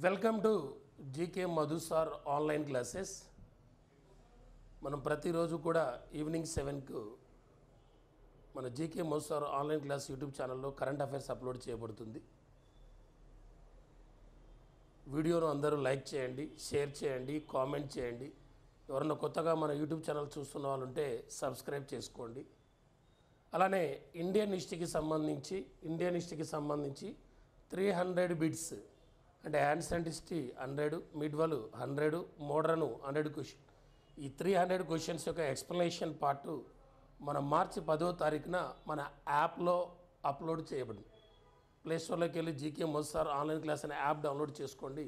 Welcome to GK Madhu sir online classes. మనం ప్రతిరోజు కూడా ఈవినింగ్ 7కు మన GK Madhu sir online class YouTube ఛానల్లో కరెంట్ అఫైర్స్ అప్లోడ్ చేయబడుతుంది. వీడియోను అందరూ లైక్ చేయండి, షేర్ చేయండి, కామెంట్ చేయండి. ఎవరన్నా కొత్తగా మన యూట్యూబ్ ఛానల్ చూస్తున్న వాళ్ళు ఉంటే సబ్స్క్రైబ్ చేసుకోండి. అలానే ఇండియన్ హిస్టరీకి సంబంధించి 300 బిట్స్ అంటే యాన్సెంట్ హిస్టరీ 100, మిడ్వల్ 100, మోడర్న్ 100 క్వశ్చన్. ఈ 300 క్వశ్చన్స్ యొక్క ఎక్స్ప్లెనేషన్ పార్ట్ మన మార్చి 10వ తారీఖున మన యాప్లో అప్లోడ్ చేయబడింది. ప్లేస్టోర్లోకి వెళ్ళి GK Madhu sir online class అనే యాప్ డౌన్లోడ్ చేసుకోండి.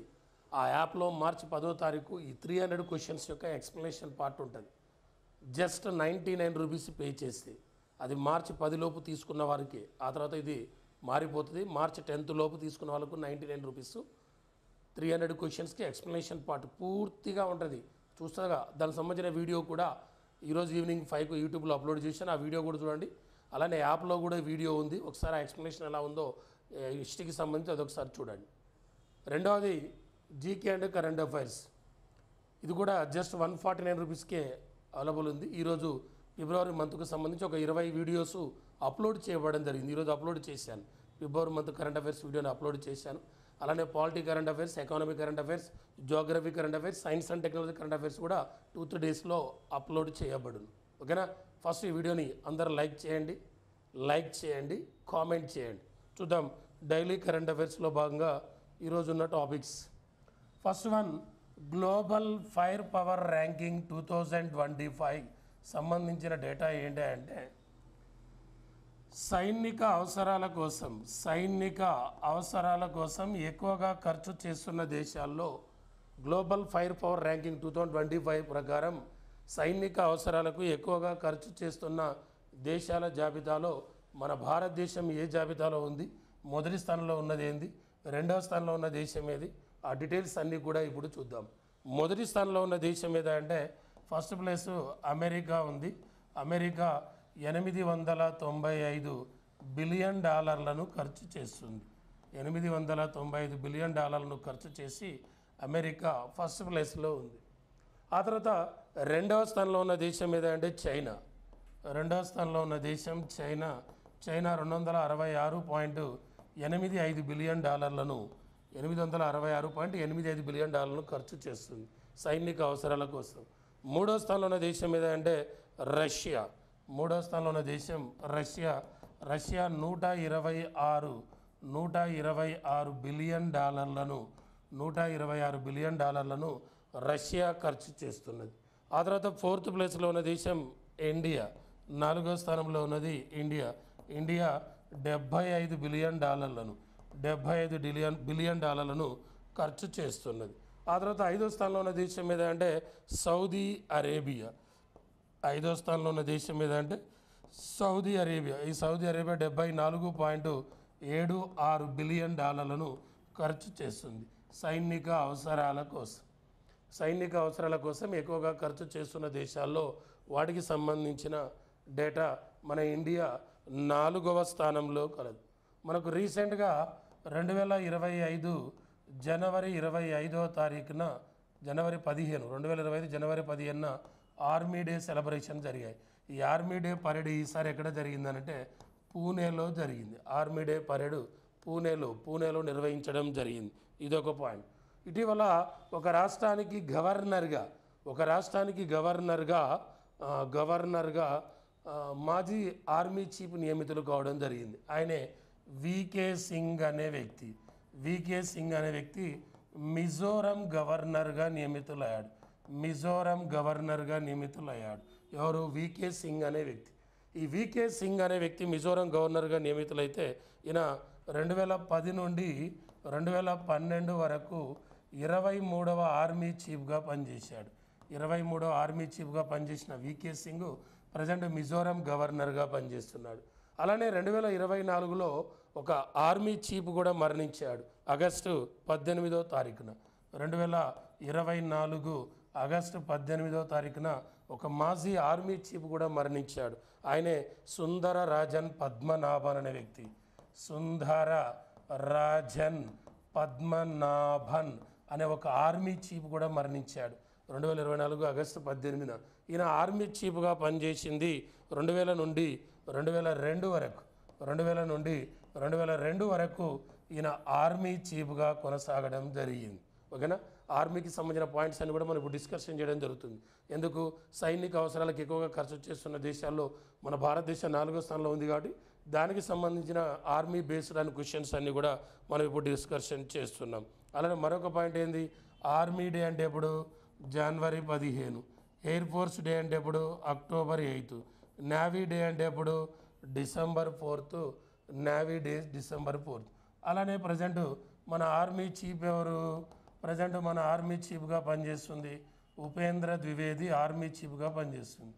ఆ యాప్లో మార్చి 10వ తారీఖు ఈ 300 క్వశ్చన్స్ యొక్క ఎక్స్ప్లెనేషన్ పార్ట్ ఉంటుంది. జస్ట్ 99 రూపీస్ పే చేస్తే అది మార్చి 10 లోపు తీసుకున్న వారికి, ఆ తర్వాత ఇది మారిపోతుంది. మార్చి 10th లోపు తీసుకున్న వాళ్ళకు 99 రూపీస్. 300 క్వశ్చన్స్కి ఎక్స్ప్లెనేషన్ పార్ట్ పూర్తిగా ఉంటుంది. చూస్తాగా దానికి సంబంధించిన వీడియో కూడా ఈరోజు ఈవినింగ్ 5కు యూట్యూబ్లో అప్లోడ్ చేశాను. ఆ వీడియో కూడా చూడండి. అలానే యాప్లో కూడా వీడియో ఉంది. ఒకసారి ఆ ఎక్స్ప్లెనేషన్ ఎలా ఉందో హిస్టరీకి సంబంధించి అదొకసారి చూడండి. రెండవది జీకే అండ్ కరెంట్ అఫైర్స్. ఇది కూడా జస్ట్ 149 రూపీస్కే అవైలబుల్ ఉంది. ఈరోజు ఫిబ్రవరి మంత్కు సంబంధించి ఒక 20 వీడియోస్ అప్లోడ్ చేయబడడం జరిగింది. ఈరోజు అప్లోడ్ చేశాను. ఫిబ్రవరి మంత్ కరెంట్ అఫైర్స్ వీడియోని అప్లోడ్ చేశాను. అలానే polity current affairs, economy current affairs, Geography current affairs, science and technology current affairs కూడా 2-3 డేస్లో అప్లోడ్ చేయబడును. ఓకేనా? ఫస్ట్ ఈ వీడియోని అందరూ లైక్ చేయండి, కామెంట్ చేయండి. చూద్దాం డైలీ కరెంట్ అఫైర్స్లో భాగంగా ఈరోజు ఉన్న topics. First one, global fire power ranking 2025 సంబంధించిన డేటా ఏంటి అంటే, సైనిక అవసరాల కోసం ఎక్కువగా ఖర్చు చేస్తున్న దేశాల్లో గ్లోబల్ ఫైర్ పవర్ ర్యాంకింగ్ 2025 ప్రకారం సైనిక అవసరాలకు ఎక్కువగా ఖర్చు చేస్తున్న దేశాల జాబితాలో మన భారతదేశం ఏ జాబితాలో ఉంది, మొదటి స్థానంలో ఉన్నది ఏంది, రెండవ స్థానంలో ఉన్న దేశం ఏది, ఆ డీటెయిల్స్ అన్నీ కూడా ఇప్పుడు చూద్దాం. మొదటి స్థానంలో ఉన్న దేశం ఏదంటే ఫస్ట్ ప్లేసు అమెరికా ఉంది. అమెరికా $895 బిలియన్ ఖర్చు చేస్తుంది. $895 బిలియన్ ఖర్చు చేసి అమెరికా ఫస్ట్ ప్లేస్లో ఉంది. ఆ తర్వాత రెండవ స్థానంలో ఉన్న దేశం ఏదంటే చైనా. రెండవ స్థానంలో ఉన్న దేశం చైనా. చైనా $266.85 బిలియన్ $866.85 బిలియన్ ఖర్చు చేస్తుంది సైనిక అవసరాల కోసం. మూడో స్థానంలో ఉన్న దేశం ఏదంటే రష్యా. మూడో స్థానంలో ఉన్న దేశం Russia. Russia $126 billion $126 billion Russia ఖర్చు చేస్తున్నది. ఆ తర్వాత ఫోర్త్ ప్లేస్లో ఉన్న దేశం ఇండియా. నాలుగో స్థానంలో ఉన్నది ఇండియా. ఇండియా $75 బిలియన్ $75 బిలియన్ ఖర్చు చేస్తున్నది. ఆ తర్వాత ఐదో స్థానంలో ఉన్న దేశం ఏదంటే సౌదీ అరేబియా. ఐదో స్థానంలో ఉన్న దేశం ఏదంటే సౌదీ అరేబియా. ఈ సౌదీ అరేబియా $74.76 బిలియన్ ఖర్చు చేస్తుంది సైనిక అవసరాల కోసం ఎక్కువగా ఖర్చు చేస్తున్న దేశాల్లో వాటికి సంబంధించిన డేటా మన ఇండియా 4వ స్థానంలో కలదు. మనకు రీసెంట్గా 2025 జనవరి 25వ తారీఖున జనవరి 15న ఆర్మీ డే సెలబ్రేషన్ జరిగాయి. ఈ ఆర్మీ డే పరేడ్ ఈసారి ఎక్కడ జరిగిందనంటే పూణేలో జరిగింది. ఆర్మీ డే పరేడ్ పూణేలో నిర్వహించడం జరిగింది. ఇదొక పాయింట్. ఇటీవల ఒక రాష్ట్రానికి గవర్నర్గా మాజీ ఆర్మీ చీఫ్ నియమితులు కావడం జరిగింది. ఆయనే వికే సింగ్ అనే వ్యక్తి మిజోరం గవర్నర్గా నియమితులయ్యాడు. ఎవరు? వికే సింగ్ అనే వ్యక్తి. ఈ వికే సింగ్ అనే వ్యక్తి మిజోరం గవర్నర్గా నియమితులైతే ఈయన 2010 నుండి 2012 వరకు 23వ ఆర్మీ చీఫ్గా పనిచేశాడు. 23వ ఆర్మీ చీఫ్గా పనిచేసిన వికే సింగ్ ప్రజెంట్ మిజోరం గవర్నర్గా పనిచేస్తున్నాడు. అలానే 2024లో ఒక ఆర్మీ చీఫ్ కూడా మరణించాడు. ఆగస్టు 18వ తారీఖున 2024 ఆగస్టు 18వ తారీఖున ఒక మాజీ ఆర్మీ చీఫ్ కూడా మరణించాడు. ఆయనే సుందరరాజన్ పద్మనాభన్ అనే వ్యక్తి. సుందరరాజన్ పద్మనాభన్ అనే ఒక ఆర్మీ చీఫ్ కూడా మరణించాడు 2024 ఆగస్టు 18న. ఈయన ఆర్మీ చీఫ్గా పనిచేసింది 2000 నుండి 2002 వరకు 2000 నుండి 2002 వరకు ఈయన ఆర్మీ చీఫ్గా కొనసాగడం జరిగింది. ఓకేనా. ఆర్మీకి సంబంధించిన పాయింట్స్ అన్ని కూడా మనం ఇప్పుడు డిస్కషన్ చేయడం జరుగుతుంది. ఎందుకు సైనిక అవసరాలకు ఎక్కువగా ఖర్చు చేస్తున్న దేశాల్లో మన భారతదేశం 4వ స్థానంలో ఉంది కాబట్టి దానికి సంబంధించిన ఆర్మీ బేస్డ్ అని క్వశ్చన్స్ అన్నీ కూడా మనం ఇప్పుడు డిస్కషన్ చేస్తున్నాం. అలానే మరొక పాయింట్ ఏంది, ఆర్మీ డే అంటే ఎప్పుడు జనవరి 15, ఎయిర్ ఫోర్స్ డే అంటే ఎప్పుడు అక్టోబర్ 8, నేవీ డే అంటే ఎప్పుడు డిసెంబర్ 4, నేవీ డే డిసెంబర్ 4. అలానే ప్రజెంట్ మన ఆర్మీ చీఫ్ ఎవరు, ప్రజెంట్ మన ఆర్మీ చీఫ్గా పనిచేస్తుంది ఉపేంద్ర ద్వివేది ఆర్మీ చీఫ్గా పనిచేస్తుంది.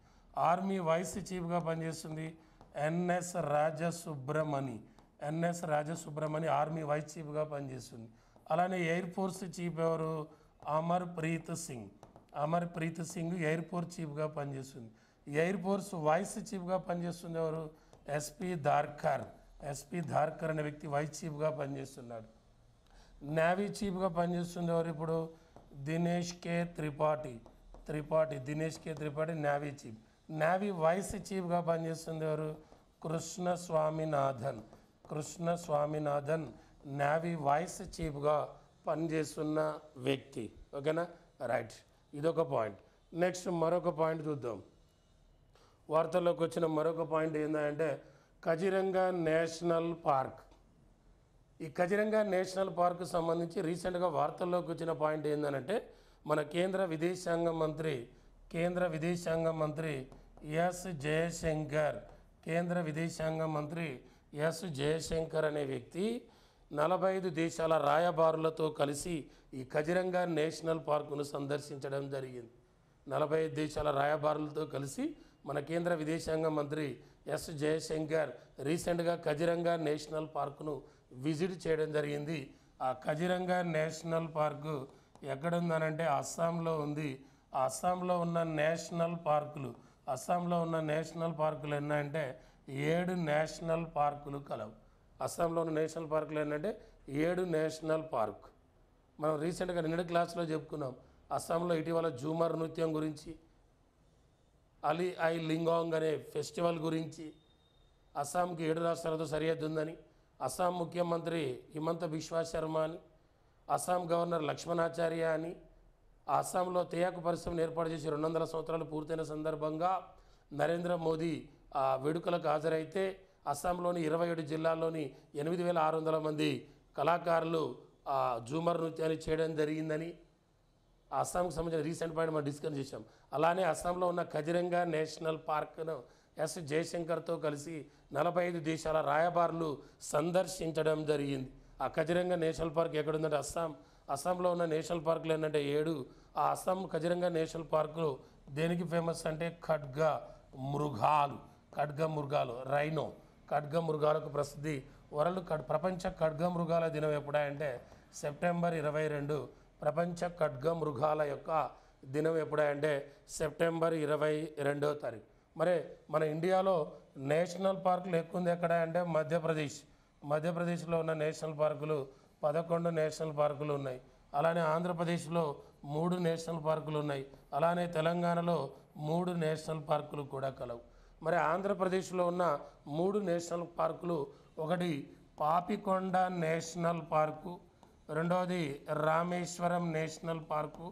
ఆర్మీ వైస్ చీఫ్గా పనిచేస్తుంది ఎన్ఎస్ రాజసుబ్రమణి ఆర్మీ వైస్ చీఫ్గా పనిచేస్తుంది. అలానే ఎయిర్ ఫోర్స్ చీఫ్ ఎవరు, అమర్ప్రీత్ సింగ్ ఎయిర్ ఫోర్స్ చీఫ్గా పనిచేస్తుంది. ఎయిర్ ఫోర్స్ వైస్ చీఫ్గా పనిచేస్తుంది ఎవరు, ఎస్పీ ధార్కర్ అనే వ్యక్తి వైస్ చీఫ్గా పనిచేస్తున్నాడు. నేవీ చీఫ్గా పనిచేస్తుంది ఎవరు ఇప్పుడు, Dinesh K Tripathi navy chief. Navy vice చీఫ్గా పనిచేస్తుంది ఎవరు, కృష్ణ స్వామినాథన్ నేవీ వైస్ చీఫ్గా పనిచేస్తున్న వ్యక్తి. ఓకేనా, రైట్. ఇదొక పాయింట్. నెక్స్ట్ మరొక పాయింట్ చూద్దాం. వార్తల్లోకి వచ్చిన మరొక పాయింట్ ఏంటంటే కజిరంగా నేషనల్ పార్క్. ఈ కజిరంగా నేషనల్ పార్క్ సంబంధించి రీసెంట్గా వార్తల్లోకి వచ్చిన పాయింట్ ఏంటంటే మన కేంద్ర విదేశాంగ మంత్రి ఎస్ జయశంకర్ అనే వ్యక్తి 45 దేశాల రాయబారులతో కలిసి ఈ కజిరంగా నేషనల్ పార్కును సందర్శించడం జరిగింది. 45 దేశాల రాయబారులతో కలిసి మన కేంద్ర విదేశాంగ మంత్రి ఎస్ జయశంకర్ రీసెంట్గా కజిరంగా నేషనల్ పార్కును విజిట్ చేయడం జరిగింది. ఆ కజిరంగా నేషనల్ పార్కు ఎక్కడుందనంటే అస్సాంలో ఉంది. అస్సాంలో ఉన్న నేషనల్ పార్కులు ఎన్నంటే 7 నేషనల్ పార్కులు కలవు. అస్సాంలో ఉన్న నేషనల్ పార్కులు ఏంటంటే 7 నేషనల్ పార్క్. మనం రీసెంట్గా నిన్నటి క్లాస్లో చెప్పుకున్నాం. అస్సాంలో ఇటీవల జూమర్ నృత్యం గురించి, అలీ ఐ లింగాంగ్ అనే ఫెస్టివల్ గురించి, అస్సాంకి 7 రాష్ట్రాలతో సరిహద్దు ఉందని, అస్సాం ముఖ్యమంత్రి హిమంత బిశ్వా శర్మ అని, అస్సాం గవర్నర్ లక్ష్మణాచార్య అని, అస్సాంలో తేయాకు పరిశ్రమను ఏర్పాటు చేసి 200 సంవత్సరాలు పూర్తయిన సందర్భంగా నరేంద్ర మోదీ ఆ వేడుకలకు హాజరైతే అస్సాంలోని 27 జిల్లాల్లోని 8600 మంది కళాకారులు ఆ జూమర్ నృత్యాన్ని చేయడం జరిగిందని అస్సాంకి సంబంధించిన రీసెంట్ పాయింట్ మనం డిస్కస్ చేశాం. అలానే అస్సాంలో ఉన్న కజిరంగా నేషనల్ పార్క్ను ఎస్ జయశంకర్తో కలిసి 45 దేశాల రాయబారులు సందర్శించడం జరిగింది. ఆ కజిరంగా నేషనల్ పార్క్ ఎక్కడుందంటే అస్సాంలో ఉన్న నేషనల్ పార్కులు ఏంటంటే 7. ఆ అస్సాం కజిరంగా నేషనల్ పార్కులు దేనికి ఫేమస్ అంటే ఖడ్గ మృగాలు రైనో ఖడ్గ మృగాలకు ప్రసిద్ధి. ప్రపంచ ఖడ్గ మృగాల దినం ఎప్పుడంటే సెప్టెంబర్ 22. ప్రపంచ ఖడ్గ మృగాల యొక్క దినం ఎప్పుడంటే సెప్టెంబర్ 22వ తారీఖు. మరి మన ఇండియాలో నేషనల్ పార్కులు ఎక్కువ ఉంది ఎక్కడ అంటే మధ్యప్రదేశ్లో ఉన్న నేషనల్ పార్కులు 11 నేషనల్ పార్కులు ఉన్నాయి. అలానే ఆంధ్రప్రదేశ్లో 3 నేషనల్ పార్కులు ఉన్నాయి. అలానే తెలంగాణలో 3 నేషనల్ పార్కులు కూడా కలవు. మరి ఆంధ్రప్రదేశ్లో ఉన్న 3 నేషనల్ పార్కులు, ఒకటి పాపికొండ నేషనల్ పార్కు, రెండవది Rameswaram national park,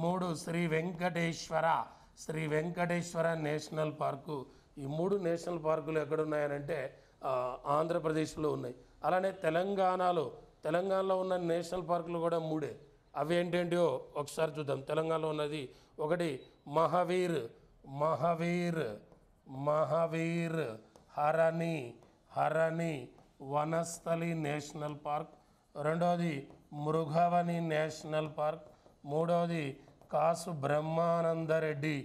3 Sri Venkateswara national park. ఈ 3 నేషనల్ పార్కులు ఎక్కడున్నాయనంటే ఆంధ్రప్రదేశ్లో ఉన్నాయి. అలానే తెలంగాణలో ఉన్న నేషనల్ పార్కులు కూడా 3. అవి ఏంటేంటో ఒకసారి చూద్దాం. తెలంగాణలో ఉన్నది ఒకటి మహావీర్ హరణి వనస్థలి నేషనల్ పార్క్, రెండవది మృగవని నేషనల్ పార్క్, మూడవది కాసు బ్రహ్మానందరెడ్డి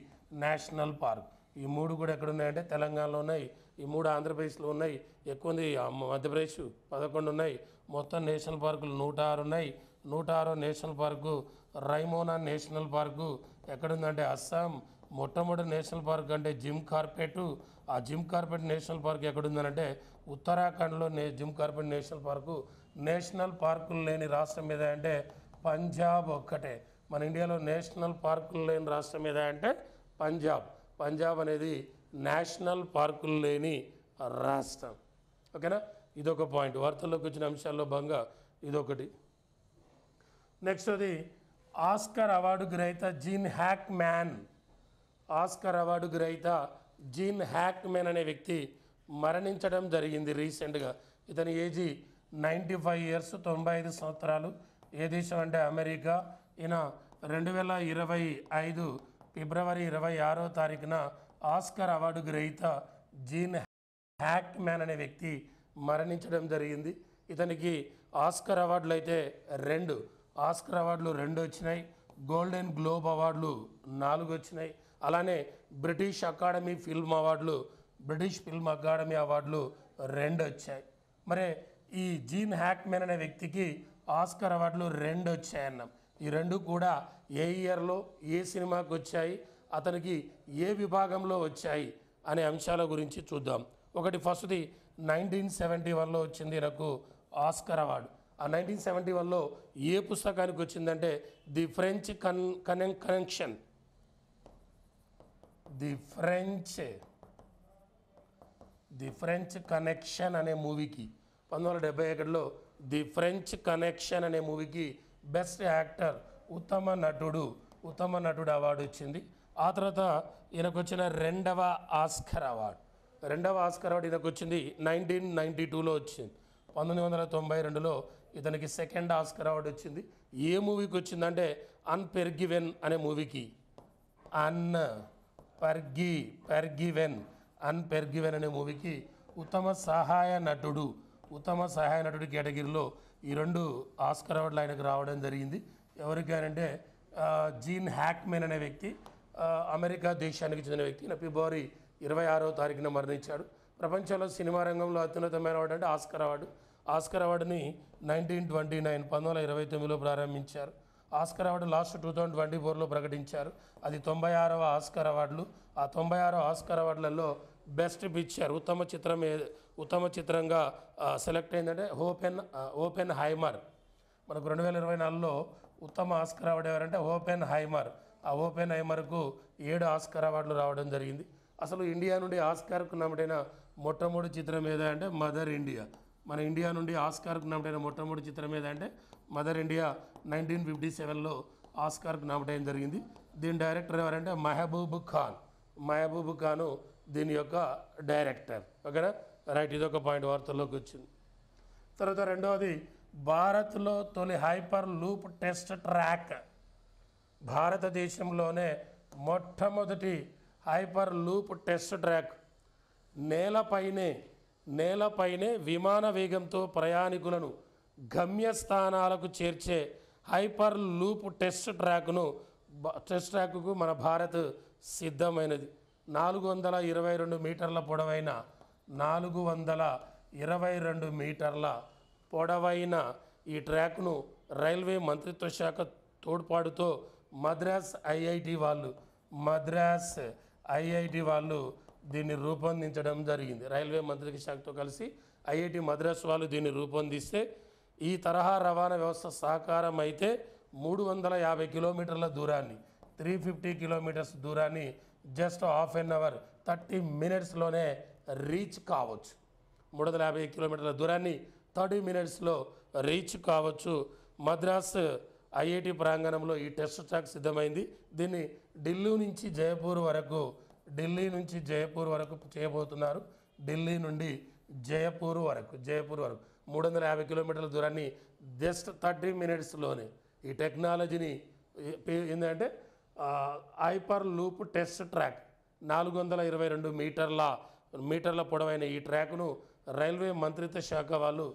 నేషనల్ పార్క్. ఈ 3 కూడా ఎక్కడున్నాయంటే తెలంగాణలో ఉన్నాయి. ఈ 3 ఆంధ్రప్రదేశ్లో ఉన్నాయి. ఎక్కువ ఉంది మధ్యప్రదేశ్ 11 ఉన్నాయి. మొత్తం నేషనల్ పార్కులు 106 ఉన్నాయి. 106 national park Raimona national park ఎక్కడుందంటే అస్సాం. మొట్టమొదటి నేషనల్ పార్క్ అంటే జిమ్ కార్పెట్. ఆ జిమ్ కార్పెట్ నేషనల్ పార్క్ ఎక్కడుందనంటే ఉత్తరాఖండ్లో Jim Corbett national park national పార్కులు లేని రాష్ట్రం ఏదా అంటే పంజాబ్ ఒక్కటే. మన ఇండియాలో నేషనల్ పార్కులు లేని రాష్ట్రం ఏదా అంటే పంజాబ్. పంజాబ్ అనేది నేషనల్ పార్కులు లేని రాష్ట్రం. ఓకేనా, ఇదొక పాయింట్. వార్తల్లోకి వచ్చిన అంశాల్లో భాగంగా ఇదొకటి. నెక్స్ట్ అది ఆస్కర్ అవార్డు గ్రహీత జీన్ హ్యాక్మ్యాన్. ఆస్కర్ అవార్డు గ్రహీత జీన్ హ్యాక్మ్యాన్ అనే వ్యక్తి మరణించడం జరిగింది రీసెంట్గా. ఇతని ఏజీ 95 ఇయర్స్, 95 సంవత్సరాలు. ఏ దేశం అంటే అమెరికా. ఈయన 2025 ఫిబ్రవరి 26వ తారీఖున ఆస్కర్ అవార్డు గ్రహీత జీన్ హ్యాక్మ్యాన్ అనే వ్యక్తి మరణించడం జరిగింది. ఇతనికి ఆస్కర్ అవార్డులు అయితే 2 ఆస్కర్ అవార్డులు 2 వచ్చినాయి. గోల్డెన్ గ్లోబ్ అవార్డులు 4 వచ్చినాయి. అలానే బ్రిటిష్ అకాడమీ ఫిల్మ్ అవార్డులు, బ్రిటిష్ ఫిల్మ్ అకాడమీ అవార్డులు 2 వచ్చాయి. మరి ఈ జీన్ హ్యాక్మ్యాన్ అనే వ్యక్తికి ఆస్కర్ అవార్డులు 2 వచ్చాయన్నాం. ఈ 2 కూడా ఏ ఇయర్లో ఏ సినిమాకి వచ్చాయి, అతనికి ఏ విభాగంలో వచ్చాయి అనే అంశాల గురించి చూద్దాం. ఒకటి ఫస్ట్ది 1971లో వచ్చింది నాకు ఆస్కర్ అవార్డు. ఆ 1971లో ఏ పుస్తకానికి వచ్చిందంటే the French connection. The French connection అనే మూవీకి 1971లో ది ఫ్రెంచ్ కనెక్షన్ అనే మూవీకి బెస్ట్ యాక్టర్ ఉత్తమ నటుడు అవార్డు వచ్చింది. ఆ తర్వాత ఈయనకు వచ్చిన రెండవ ఆస్కర్ అవార్డు ఈయనకు వచ్చింది 1992లో వచ్చింది. 1992లో ఇతనికి సెకండ్ ఆస్కర్ అవార్డు వచ్చింది. ఏ మూవీకి వచ్చిందంటే అన్ఫర్గివెన్ అనే మూవీకి. అన్ఫర్గివెన్ అనే మూవీకి ఉత్తమ సహాయ నటుడు కేటగిరీలో ఈ 2 ఆస్కర్ అవార్డులు ఆయనకు రావడం జరిగింది. ఎవరికైనంటే జీన్ హ్యాక్మ్యాన్ అనే వ్యక్తి అమెరికా దేశానికి చెందిన వ్యక్తి. ఈయన ఫిబ్రవరి 26వ తారీఖున మరణించాడు. ప్రపంచంలో సినిమా రంగంలో అత్యున్నతమైన అవార్డు అంటే ఆస్కర్ అవార్డుని 1929లో ప్రారంభించారు. ఆస్కర్ అవార్డు లాస్ట్ 2024లో ప్రకటించారు. అది 96వ ఆస్కర్ అవార్డులు. ఆ 96వ ఆస్కర్ అవార్డులలో బెస్ట్ పిక్చర్ ఉత్తమ చిత్రంగా సెలెక్ట్ అయిందంటే ఓపెన్ హైమర్. మనకు 2024లో ఉత్తమ ఆస్కర్ అవార్డు ఎవరంటే ఓపెన్ హైమర్. ఆ ఓపెన్ హైమర్కు 7 ఆస్కర్ అవార్డులు రావడం జరిగింది. అసలు ఇండియా నుండి ఆస్కార్కు నామిటైన మొట్టమొదటి చిత్రం ఏదా అంటే మదర్ ఇండియా. మన ఇండియా నుండి ఆస్కార్కు నామిటైన మొట్టమొదటి చిత్రం ఏదంటే మదర్ ఇండియా. 1957లో ఆస్కార్కు నామిటైన జరిగింది. దీని డైరెక్టర్ ఎవరంటే మహబూబ్ ఖాన్ దీని యొక్క డైరెక్టర్. ఓకేనా, రైట్, ఇదొక పాయింట్ వార్తల్లోకి వచ్చింది. తర్వాత రెండవది భారత్లో తొలి హైపర్ లూప్ టెస్ట్ ట్రాక్. భారతదేశంలోనే మొట్టమొదటి హైపర్ లూప్ టెస్ట్ ట్రాక్. నేలపైనే విమాన వేగంతో ప్రయాణికులను గమ్యస్థానాలకు చేర్చే హైపర్ లూప్ టెస్ట్ ట్రాక్కు మన భారత్ సిద్ధమైనది. 422 మీటర్ల పొడవైన 422 మీటర్ల పొడవైన ఈ ట్రాక్ను రైల్వే మంత్రిత్వ శాఖ తోడ్పాటుతో మద్రాస్ ఐఐటి వాళ్ళు దీన్ని రూపొందించడం జరిగింది. రైల్వే మంత్రిత్వ శాఖతో కలిసి ఐఐటి మద్రాస్ వాళ్ళు దీన్ని రూపొందిస్తే ఈ తరహా రవాణా వ్యవస్థ సహకారం అయితే 350 కిలోమీటర్ల దూరాన్ని 350 కిలోమీటర్స్ దూరాన్ని జస్ట్ హాఫ్ అన్ అవర్ 30 మినిట్స్లోనే రీచ్ కావచ్చు. 350 కిలోమీటర్ల దూరాన్ని 30 మినిట్స్లో రీచ్ కావచ్చు. మద్రాస్ ఐఐటి ప్రాంగణంలో ఈ టెస్ట్ ట్రాక్ సిద్ధమైంది. దీన్ని ఢిల్లీ నుంచి జైపూర్ వరకు చేయబోతున్నారు. ఢిల్లీ నుండి జైపూర్ వరకు 350 కిలోమీటర్ల దూరాన్ని జస్ట్ 30 మినిట్స్లోనే. ఈ టెక్నాలజీని ఏంటంటే హైపర్ లూప్ టెస్ట్ ట్రాక్ 422 మీటర్ల పొడవైన ఈ ట్రాక్ను రైల్వే మంత్రిత్వ శాఖ వాళ్ళు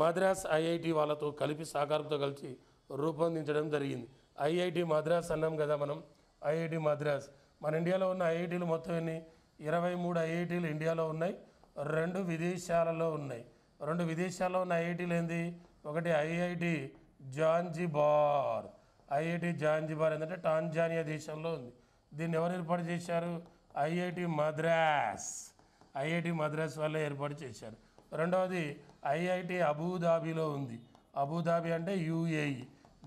మద్రాస్ ఐఐటి వాళ్ళతో సహకారంతో కలిసి రూపొందించడం జరిగింది. ఐఐటి మద్రాస్ అన్నాం కదా మనం. ఐఐటి మద్రాస్ మన ఇండియాలో ఉన్న ఐఐటీలు మొత్తం ఎన్ని? 23 ఐఐటీలు ఇండియాలో ఉన్నాయి, 2 విదేశాలలో ఉన్నాయి. 2 విదేశాల్లో ఉన్న ఐఐటీలు ఏంది? ఒకటి ఐఐటి జాంజిబార్. ఏంటంటే టాంజానియా దేశంలో ఉంది. దీన్ని ఎవరు ఏర్పాటు చేశారు? ఐఐటి మద్రాస్ వాళ్ళే ఏర్పాటు చేశారు. రెండవది ఐఐటి అబుదాబిలో ఉంది. అబుదాబి అంటే యుఏఈ.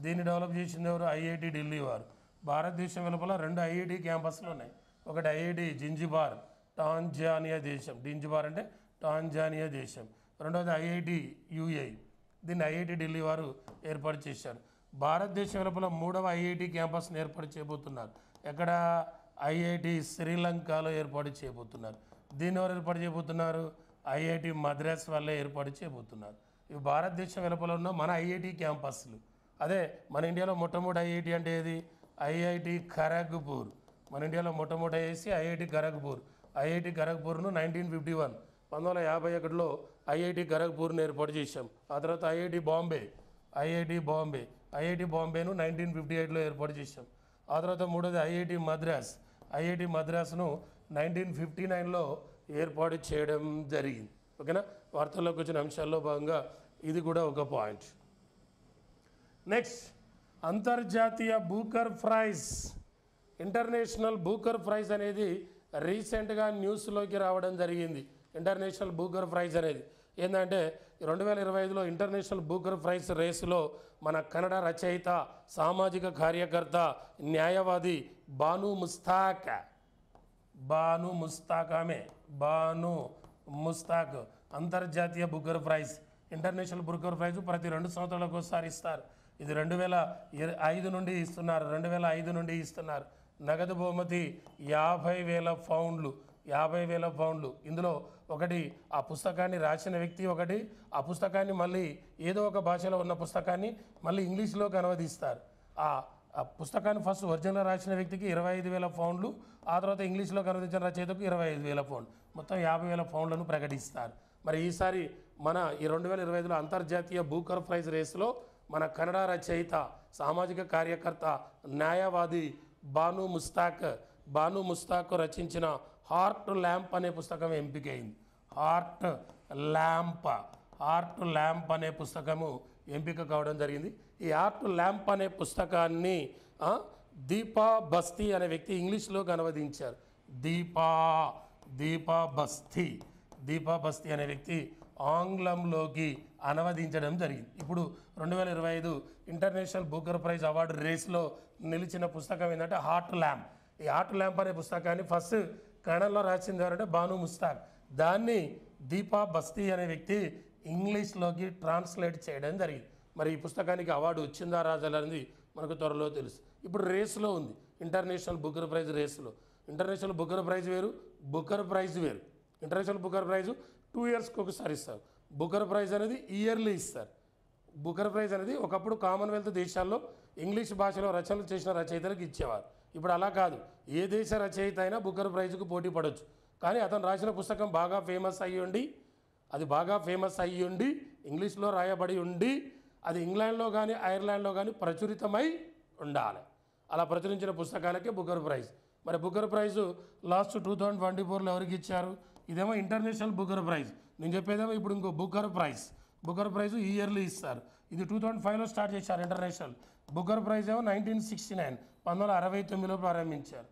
దీన్ని డెవలప్ చేసింది ఎవరు? ఐఐటి ఢిల్లీ వారు. భారతదేశం వెలుపల 2 ఐఐటి క్యాంపస్లు ఉన్నాయి. ఒకటి ఐఐటి జింజిబార్, టాంజానియా దేశం. జింజిబార్ అంటే టాంజానియా దేశం. రెండవది ఐఐటి యుఏఈ. దీన్ని ఐఐటి ఢిల్లీ వారు ఏర్పాటు చేశారు. భారతదేశం వెలుపల 3వ ఐఐటి క్యాంపస్ని ఏర్పాటు చేయబోతున్నారు. ఎక్కడ? ఐఐటి శ్రీలంకలో ఏర్పాటు చేయబోతున్నారు. దీన్ని ఎవరు ఏర్పాటు చేయబోతున్నారు? ఐఐటి మద్రాస్ వాళ్ళే ఏర్పాటు చేయబోతున్నారు. ఇవి భారతదేశం వెలుపల ఉన్న మన ఐఐటి క్యాంపస్లు. అదే మన ఇండియాలో మొట్టమొదటి ఐఐటి అంటే ఏది? ఐఐటి ఖరగ్పూర్. మన ఇండియాలో మొట్టమొదటి ఐఐటి ఖరగ్పూర్. ఐఐటి ఖరగ్పూర్ను 1951లో ఐఐటి ఖరగ్పూర్ను ఏర్పాటు చేశాం. ఆ తర్వాత ఐఐటి బాంబే. ఐఐటి బాంబేను 1958లో ఏర్పాటు చేశాం. ఆ తర్వాత మూడోది ఐఐటి మద్రాస్. ఐఐటి మద్రాస్ను 1959లో ఏర్పాటు చేయడం జరిగింది. ఓకేనా? వార్తల్లోకి వచ్చిన అంశాల్లో భాగంగా ఇది కూడా ఒక పాయింట్. నెక్స్ట్, అంతర్జాతీయ Booker prize. International Booker prize అనేది రీసెంట్గా న్యూస్లోకి రావడం జరిగింది. ఇంటర్నేషనల్ బూకర్ ప్రైజ్ అనేది ఏంటంటే 2025లో ఇంటర్నేషనల్ బూకర్ ప్రైజ్ రేసులో మన కన్నడ రచయిత, సామాజిక కార్యకర్త, న్యాయవాది బాను ముస్తాక్ అంతర్జాతీయ Booker prize. International Booker prize ప్రతి 2 సంవత్సరాలకు ఒకసారి ఇస్తారు. ఇది 2005 నుండి ఇస్తున్నారు. నగదు బహుమతి 50,000 పౌండ్లు. ఇందులో ఒకటి ఆ పుస్తకాన్ని రాసిన వ్యక్తి, ఒకటి ఆ పుస్తకాన్ని మళ్ళీ ఏదో ఒక భాషలో ఉన్న పుస్తకాన్ని మళ్ళీ ఇంగ్లీష్లోకి అనువదిస్తారు. ఆ పుస్తకాన్ని ఫస్ట్ ఒరిజినల్ రాసిన వ్యక్తికి 25,000 పౌండ్లు, ఆ తర్వాత ఇంగ్లీష్లోకి అనువదించిన రచయితకు 25,000 పౌండ్లు, మొత్తం 50,000 పౌండ్లను ప్రకటిస్తారు. మరి ఈసారి మన ఈ 2025లో అంతర్జాతీయ బూకర్ ప్రైజ్ రేసులో మన కన్నడ రచయిత, సామాజిక కార్యకర్త, న్యాయవాది బాను ముస్తాక్ రచించిన హార్ట్ ల్యాంప్ అనే పుస్తకం ఎంపికైంది. హార్ట్ ల్యాంప్ అనే పుస్తకము ఎంపిక కావడం జరిగింది. ఈ హార్ట్ ల్యాంప్ అనే పుస్తకాన్ని దీపా బస్తీ అనే వ్యక్తి ఇంగ్లీష్లోకి అనువదించారు. దీపా బస్తీ అనే వ్యక్తి ఆంగ్లంలోకి అనువదించడం జరిగింది. ఇప్పుడు 2025 ఇంటర్నేషనల్ బూకర్ ప్రైజ్ అవార్డు రేస్లో నిలిచిన పుస్తకం ఏంటంటే హార్ట్ ల్యాంప్. ఈ హార్ట్ ల్యాంప్ అనే పుస్తకాన్ని ఫస్ట్ కన్నడలో రాసింది ఎవరంటే బాను ముస్తాక్. దాన్ని దీపా బస్తీ అనే వ్యక్తి ఇంగ్లీష్లోకి ట్రాన్స్లేట్ చేయడం జరిగింది. మరి ఈ పుస్తకానికి అవార్డు వచ్చిందా రాజాలనేది మనకు త్వరలో తెలుసు. ఇప్పుడు రేసులో ఉంది ఇంటర్నేషనల్ బూకర్ ప్రైజ్ రేసులో. ఇంటర్నేషనల్ బూకర్ ప్రైజ్ వేరు, బుకర్ ప్రైజ్ వేరు. ఇంటర్నేషనల్ బూకర్ ప్రైజ్ 2 ఇయర్స్కి ఒకసారి ఇస్తారు. బుకర్ ప్రైజ్ అనేది ఇయర్లీ ఇస్తారు. బుకర్ ప్రైజ్ అనేది ఒకప్పుడు కామన్వెల్త్ దేశాల్లో ఇంగ్లీష్ భాషలో రచనలు చేసిన రచయితలకు ఇచ్చేవారు. ఇప్పుడు అలా కాదు. ఏ దేశ రచయిత అయినా బుకర్ ప్రైజ్కు పోటీ పడవచ్చు. కానీ అతను రాసిన పుస్తకం బాగా ఫేమస్ అయ్యి ఉండి ఇంగ్లీష్లో రాయబడి ఉండి అది ఇంగ్లాండ్లో కానీ ఐర్లాండ్లో కానీ ప్రచురితమై ఉండాలి. అలా ప్రచురించిన పుస్తకాలకే బుకర్ ప్రైజ్. మరి బుకర్ ప్రైజు లాస్ట్ 2024లో ఎవరికి ఇచ్చారు? ఇదేమో ఇంటర్నేషనల్ బుకర్ ప్రైజ్. నేను చెప్పేదేమో ఇప్పుడు ఇంకో బుకర్ ప్రైజు ఇయర్లీ ఇస్తారు. ఇది 2005లో స్టార్ట్ చేశారు. ఇంటర్నేషనల్ బుకర్ ప్రైజ్ ఏమో 1969లో ప్రారంభించారు.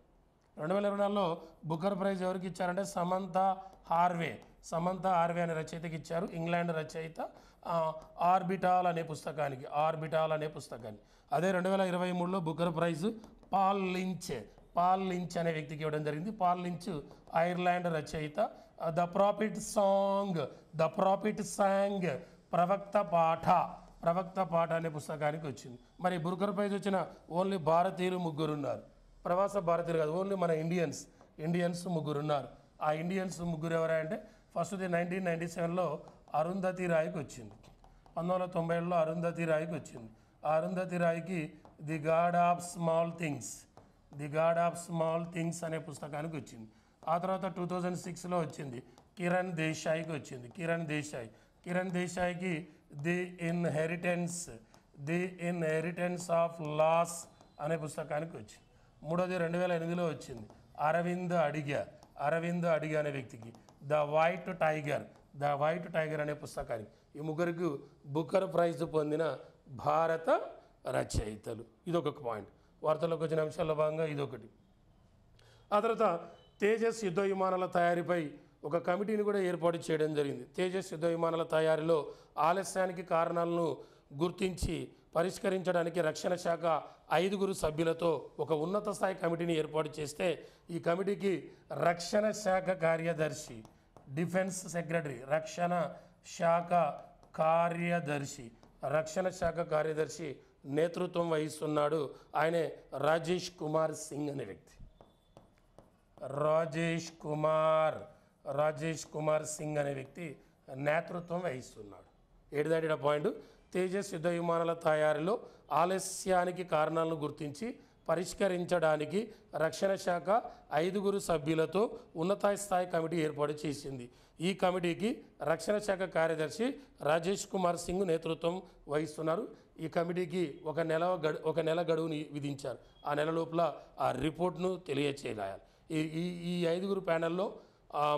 2024లో బుకర్ ప్రైజ్ ఎవరికి ఇచ్చారంటే సమంతా హార్వే అనే రచయితకి ఇచ్చారు. ఇంగ్లాండ్ రచయిత ఆర్బిటాల్ అనే పుస్తకానికి. అదే 2023లో బుకర్ ప్రైజ్ పాల్ లించ్ అనే వ్యక్తికి ఇవ్వడం జరిగింది. పాల్ లించ్ ఐర్లాండ్ రచయిత. ద ప్రాఫిట్ సాంగ్ ప్రవక్త పాఠ అనే పుస్తకానికి వచ్చింది. మరి బుకర్ ప్రైజ్ వచ్చిన ఓన్లీ భారతీయులు 3 ఉన్నారు. ప్రవాస భారతీయులు కాదు, ఓన్లీ మన ఇండియన్స్ 3 ఉన్నారు. ఆ ఇండియన్స్ 3 ఎవరంటే ఫస్ట్ది 1997లో అరుంధతి రాయ్కి వచ్చింది. 1997లో అరుంధతి రాయ్కి వచ్చింది. ఆ అరుంధతి రాయ్కి the god of small things అనే పుస్తకానికి వచ్చింది. ఆ తర్వాత 2006లో వచ్చింది కిరణ్ దేశాయ్కి ది ఇన్హెరిటెన్స్ ఆఫ్ లాస్ అనే పుస్తకానికి వచ్చింది. మూడోది 2008లో వచ్చింది అరవింద్ అడిగా అనే వ్యక్తికి ద వైట్ టైగర్ అనే పుస్తకానికి. ఈ 3 బుకర్ ప్రైజ్ పొందిన భారత రచయితలు. ఇదొక పాయింట్. వార్తల్లోకి వచ్చిన అంశాల్లో భాగంగా ఇదొకటి. ఆ తర్వాత తేజస్ యుద్ధ విమానాల తయారీపై ఒక కమిటీని కూడా ఏర్పాటు చేయడం జరిగింది. తేజస్ యుద్ధ విమానాల తయారీలో ఆలస్యానికి కారణాలను గుర్తించి పరిష్కరించడానికి రక్షణ శాఖ 5 సభ్యులతో ఒక ఉన్నత స్థాయి కమిటీని ఏర్పాటు చేస్తే ఈ కమిటీకి రక్షణ శాఖ కార్యదర్శి, డిఫెన్స్ సెక్రటరీ, రక్షణ శాఖ కార్యదర్శి నేతృత్వం వహిస్తున్నాడు. ఆయనే రాజేష్ కుమార్ సింగ్ అనే వ్యక్తి. రాజేష్ కుమార్ సింగ్ అనే వ్యక్తి నేతృత్వం వహిస్తున్నాడు. ఏడిదాటిన పాయింట్, తేజస్ యుద్ధ విమానాల తయారీలో ఆలస్యానికి కారణాలను గుర్తించి పరిష్కరించడానికి రక్షణ శాఖ 5 సభ్యులతో ఉన్నత స్థాయి కమిటీ ఏర్పాటు చేసింది. ఈ కమిటీకి రక్షణ శాఖ కార్యదర్శి రాజేష్ కుమార్ సింగ్ నేతృత్వం వహిస్తున్నారు. ఈ కమిటీకి ఒక నెల గడువుని విధించారు. ఆ నెల లోపల ఆ రిపోర్ట్ను తెలియచేయాలి. ఈ 5 ప్యానెల్లో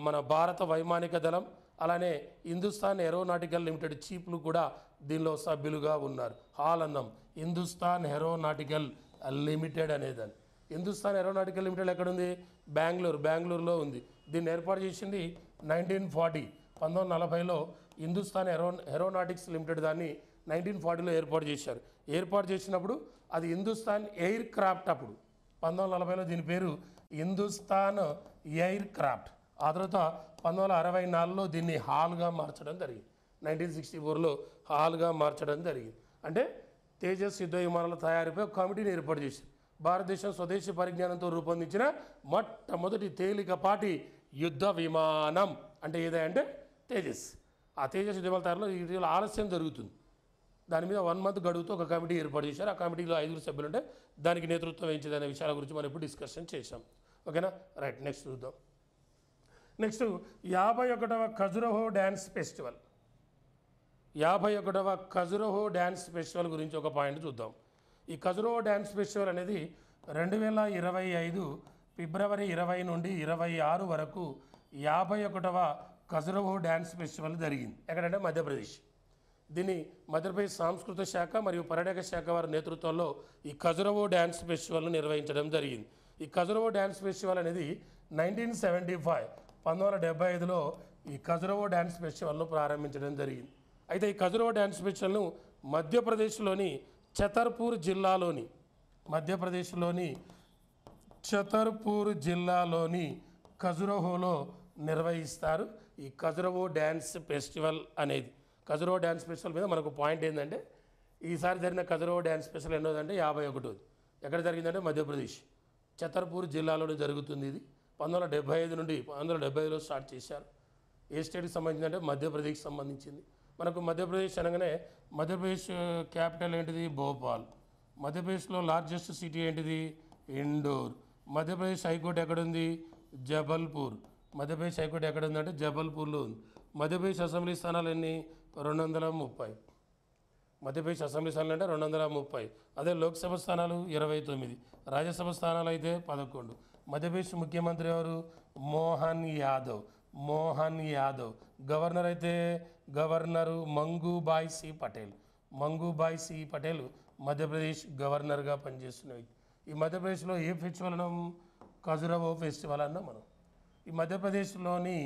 మన భారత వైమానిక దళం, అలానే హిందుస్థాన్ ఏరోనాటికల్ లిమిటెడ్ చీఫ్లు కూడా దీనిలో సభ్యులుగా ఉన్నారు. హాల్ అన్నాం, హిందుస్థాన్ ఏరోనాటికల్ లిమిటెడ్ అనేదాన్ని. హిందుస్థాన్ ఏరోనాటికల్ లిమిటెడ్ ఎక్కడుంది? బెంగళూరులో ఉంది. దీన్ని ఏర్పాటు చేసింది 1940లో హిందుస్థాన్ ఏరోనాటిక్స్ లిమిటెడ్ దాన్ని 1940లో ఏర్పాటు చేశారు. ఏర్పాటు చేసినప్పుడు అది హిందుస్థాన్ ఎయిర్ క్రాఫ్ట్. అప్పుడు 1940లో దీని పేరు హిందుస్థాన్ ఎయిర్ క్రాఫ్ట్. ఆ తర్వాత 1964లో దీన్ని హాల్గా మార్చడం జరిగింది. 1964లో హాల్గా మార్చడం జరిగింది. అంటే తేజస్ యుద్ధ విమానాల తయారీపై ఒక కమిటీని ఏర్పాటు చేశారు. భారతదేశం స్వదేశీ పరిజ్ఞానంతో రూపొందించిన మొట్టమొదటి తేలికపాటి యుద్ధ విమానం అంటే ఏదంటే తేజస్. ఆ తేజస్ యుద్ధ విమానాల తయారీలో ఇటీవల ఆలస్యం జరుగుతుంది. దాని మీద 1 మంత్ గడువుతో ఒక కమిటీ ఏర్పాటు చేశారు. ఆ కమిటీలో 5 సభ్యులు ఉంటే దానికి నేతృత్వం వహించేదనే విషయాల గురించి మనం ఇప్పుడు డిస్కషన్ చేశాం. ఓకేనా? రైట్, నెక్స్ట్ చూద్దాం. నెక్స్ట్ 51వ ఖజురహో డ్యాన్స్ ఫెస్టివల్. 51వ ఖజురహో డ్యాన్స్ ఫెస్టివల్ గురించి ఒక పాయింట్ చూద్దాం. ఈ ఖజురహో డ్యాన్స్ ఫెస్టివల్ అనేది 2025 ఫిబ్రవరి 20 నుండి 26 వరకు 51వ ఖజురహో డ్యాన్స్ ఫెస్టివల్ జరిగింది. ఎక్కడంటే మధ్యప్రదేశ్. దీన్ని మధ్యప్రదేశ్ సాంస్కృతిక శాఖ మరియు పర్యాటక శాఖ వారి నేతృత్వంలో ఈ ఖజురహో డ్యాన్స్ ఫెస్టివల్ను నిర్వహించడం జరిగింది. ఈ ఖజురహో డ్యాన్స్ ఫెస్టివల్ అనేది 1975లో ఈ ఖజురహో డ్యాన్స్ ఫెస్టివల్ను ప్రారంభించడం జరిగింది. అయితే ఈ ఖజురహో డ్యాన్స్ ఫెస్టివల్ను మధ్యప్రదేశ్లోని ఛతర్పూర్ జిల్లాలోని ఖజురహోలో నిర్వహిస్తారు. ఈ ఖజురహో డ్యాన్స్ ఫెస్టివల్ అనేది, ఖజురహో డ్యాన్స్ ఫెస్టివల్ మీద మనకు పాయింట్ ఏంటంటే ఈసారి జరిగిన ఖజురహో డ్యాన్స్ ఫెస్టివల్ ఎన్నోదంటే 51వ. ఎక్కడ జరిగిందంటే మధ్యప్రదేశ్ ఛతర్పూర్ జిల్లాలోనే జరుగుతుంది. ఇది 1975 నుండి 1975లో స్టార్ట్ చేశారు. ఏ స్టేట్కి సంబంధించిందంటే మధ్యప్రదేశ్కి సంబంధించింది. మనకు మధ్యప్రదేశ్ అనగానే మధ్యప్రదేశ్ క్యాపిటల్ ఏంటిది? భోపాల్. మధ్యప్రదేశ్లో లార్జెస్ట్ సిటీ ఏంటిది? ఇండోర్. మధ్యప్రదేశ్ హైకోర్టు ఎక్కడుంది? జబల్పూర్. మధ్యప్రదేశ్ హైకోర్టు ఎక్కడ ఉందంటే జబల్పూర్లో ఉంది. మధ్యప్రదేశ్ అసెంబ్లీ స్థానాలు ఎన్ని? 230. మధ్యప్రదేశ్ అసెంబ్లీ స్థానాలు అంటే 230. అదే లోక్సభ స్థానాలు 29, రాజ్యసభ స్థానాలు అయితే 11. మధ్యప్రదేశ్ ముఖ్యమంత్రి ఎవరు? మోహన్ యాదవ్. గవర్నర్ అయితే గవర్నరు మంగూభాయ్ సి పటేల్ మధ్యప్రదేశ్ గవర్నర్గా పనిచేస్తున్న వ్యక్తి. ఈ మధ్యప్రదేశ్లో ఏ ఫెస్టివల్ అన్నాం? ఖజురహో ఫెస్టివల్ అన్నాం మనం. ఈ మధ్యప్రదేశ్లోని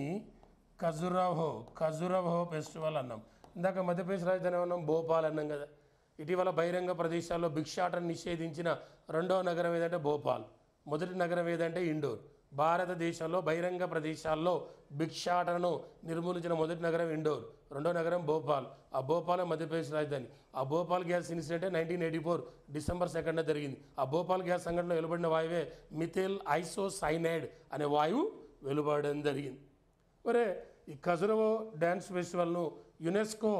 ఖజురహో ఫెస్టివల్ అన్నాం. ఇందాక మధ్యప్రదేశ్ రాజధాని అన్నాం భోపాల్ అన్నాం కదా. ఇటీవల బహిరంగ ప్రదేశాల్లో భిక్షాటన నిషేధించిన 2వ నగరం ఏదంటే భోపాల్. మొదటి నగరం ఏదంటే ఇండోర్. భారతదేశంలో బహిరంగ ప్రదేశాల్లో భిక్షాటనను నిర్మూలించిన మొదటి నగరం ఇండోర్, 2వ నగరం భోపాల్. ఆ భోపాల్ మధ్యప్రదేశ్ రాజధాని. ఆ భోపాల్ గ్యాస్ ఇన్సిడెంట్ 1984 డిసెంబర్ 2న జరిగింది. ఆ భోపాల్ గ్యాస్ సంఘటనలో వెలువడిన వాయువే మిథైల్ ఐసోసైనైడ్ అనే వాయువు వెలువడడం జరిగింది. మరే ఈ ఖజురహో డ్యాన్స్ ఫెస్టివల్ను యునెస్కో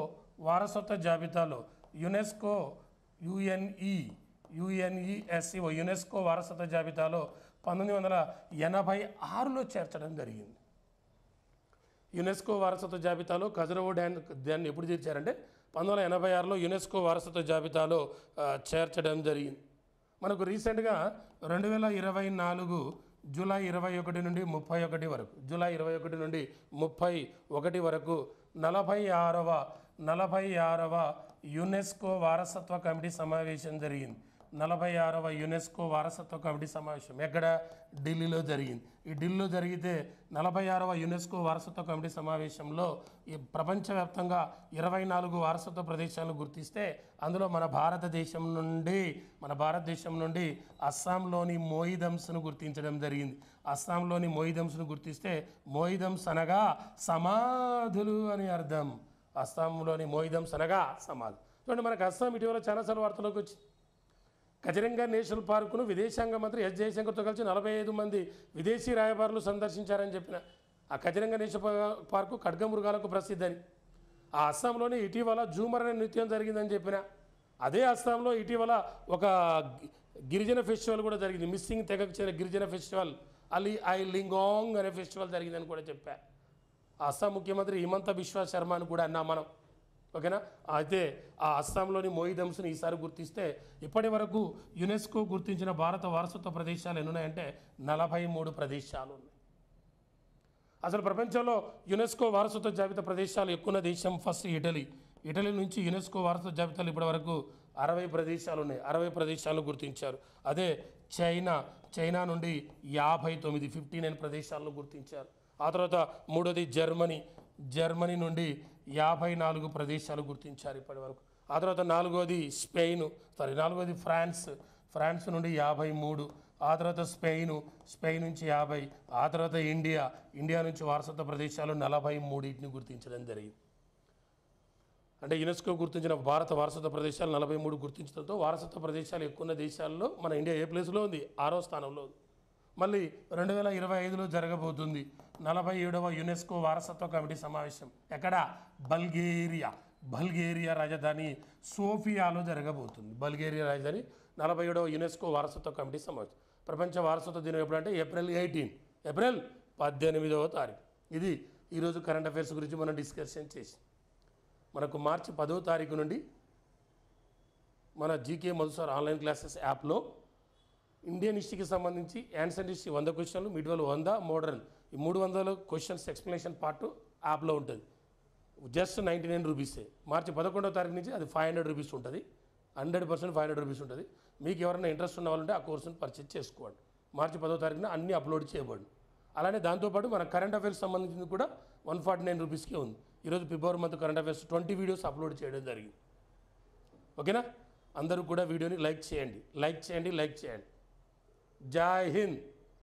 వారసత్వ జాబితాలో యునెస్కో వారసత్వ జాబితాలో 1986లో చేర్చడం జరిగింది. యునెస్కో వారసత్వ జాబితాలో ఖజురహో దాన్ని ఎప్పుడు చేర్చారంటే 1986లో యునెస్కో వారసత్వ జాబితాలో చేర్చడం జరిగింది. మనకు రీసెంట్గా 2024 జూలై 21 నుండి 31 వరకు, జూలై 21 నుండి 31 వరకు 46వ యునెస్కో వారసత్వ కమిటీ సమావేశం జరిగింది. 46వ యునెస్కో వారసత్వ కమిటీ సమావేశం ఎక్కడ ఢిల్లీలో జరిగింది. ఈ ఢిల్లీలో జరిగితే 46వ యునెస్కో వారసత్వ కమిటీ సమావేశంలో ఈ ప్రపంచవ్యాప్తంగా 24 వారసత్వ ప్రదేశాలను గుర్తిస్తే అందులో మన భారతదేశం నుండి అస్సాంలోని మోయిదమ్స్ను గుర్తించడం జరిగింది. అస్సాంలోని మోయిదమ్స్ను గుర్తిస్తే మోయిదమ్స్ అనగా సమాధులు అని అర్థం. అస్సాంలోని మోయిదమ్స్ అనగా సమాధి. చూడండి, మనకు అస్సాం ఇటీవల చాలాసార్లు వార్తలోకి వచ్చింది. కజిరంగా నేషనల్ పార్కును విదేశాంగ మంత్రి ఎస్ జయశంకర్తో కలిసి 45 మంది విదేశీ రాయబారులు సందర్శించారని చెప్పిన ఆ కజిరంగా నేషనల్ పార్కు ఖడ్గమృగాలకు ప్రసిద్ధని. ఆ అస్సాంలోని ఇటీవల జూమర్ అనే నృత్యం జరిగిందని చెప్పిన అదే అస్సాంలో ఇటీవల ఒక గిరిజన ఫెస్టివల్ కూడా జరిగింది. మిస్సింగ్ తెగకు చెందిన గిరిజన ఫెస్టివల్ ఐ లింగాంగ్ అనే ఫెస్టివల్ జరిగిందని కూడా చెప్పా. అస్సాం ముఖ్యమంత్రి హిమంత బిశ్వ శర్మ అని కూడా అన్నాం మనం. ఓకేనా? అయితే ఆ అస్సాంలోని మోయిదమ్స్ని ఈసారి గుర్తిస్తే ఇప్పటి వరకు యునెస్కో గుర్తించిన భారత వారసత్వ ప్రదేశాలు ఎన్ని ఉన్నాయంటే 43 ప్రదేశాలు ఉన్నాయి. అసలు ప్రపంచంలో యునెస్కో వారసత్వ జాబితా ప్రదేశాలు ఎక్కువ దేశం ఫస్ట్ ఇటలీ. ఇటలీ నుంచి యునెస్కో వారసత్వ జాబితాలు ఇప్పటి వరకు 60 ప్రదేశాలు ఉన్నాయి. 60 ప్రదేశాలను గుర్తించారు. అదే చైనా నుండి 59 ప్రదేశాలను గుర్తించారు. ఆ తర్వాత మూడోది జర్మనీ నుండి 54 ప్రదేశాలు గుర్తించారు ఇప్పటి వరకు. ఆ తర్వాత నాలుగోది ఫ్రాన్స్ నుండి 53. ఆ తర్వాత స్పెయిన్ నుంచి 50. ఆ తర్వాత ఇండియా నుంచి వారసత్వ ప్రదేశాలు 43ని గుర్తించడం జరిగింది. అంటే యునెస్కో గుర్తించిన భారత వారసత్వ ప్రదేశాలు 43 గుర్తించడంతో వారసత్వ ప్రదేశాలు ఎక్కువ దేశాల్లో మన ఇండియా ఏ ప్లేస్లో ఉంది? 6వ స్థానంలో ఉంది. మళ్ళీ 2025లో జరగబోతుంది 47వ యునెస్కో వారసత్వ కమిటీ సమావేశం. ఎక్కడ? బల్గేరియా రాజధాని సోఫియాలో జరగబోతుంది. బల్గేరియా రాజధాని 47వ యునెస్కో వారసత్వ కమిటీ సమావేశం. ప్రపంచ వారసత్వ దినం ఎప్పుడంటే ఏప్రిల్ 18వ తారీఖు. ఇది ఈరోజు కరెంట్ అఫైర్స్ గురించి మనం డిస్కషన్ చేసి మనకు మార్చి 10వ తారీఖు నుండి మన జీకే మధుసార్ ఆన్లైన్ క్లాసెస్ యాప్లో ఇండియన్ హిస్టరీకి సంబంధించి యాన్సర్ హిస్టరీ 100 క్వశ్చన్లు, మిడ్వల్ 100, మోడర్న్ ఈ 300 క్వశ్చన్స్ ఎక్స్ప్లెనేషన్ పార్ట్ యాప్లో ఉంటుంది. జస్ట్ 99 రూపీసే. మార్చి 11వ తారీఖు నుంచి అది 500 రూపీస్ ఉంటుంది. 100% 500 రూపీస్ ఉంటుంది. మీకు ఎవరైనా ఇంట్రెస్ట్ ఉన్న వాళ్ళంటే ఆ కోర్సును పర్చేజ్ చేసుకోండి. మార్చి 10వ తారీఖున అన్నీ అప్లోడ్ చేయబడి. అలానే దాంతోపాటు మన కరెంట్ అఫైర్స్ సంబంధించింది కూడా 149 రూపీస్కే ఉంది. ఈరోజు February month current affairs 20 videos upload చేయడం జరిగింది. ఓకేనా? అందరూ కూడా వీడియోని లైక్ చేయండి. జై హింద్.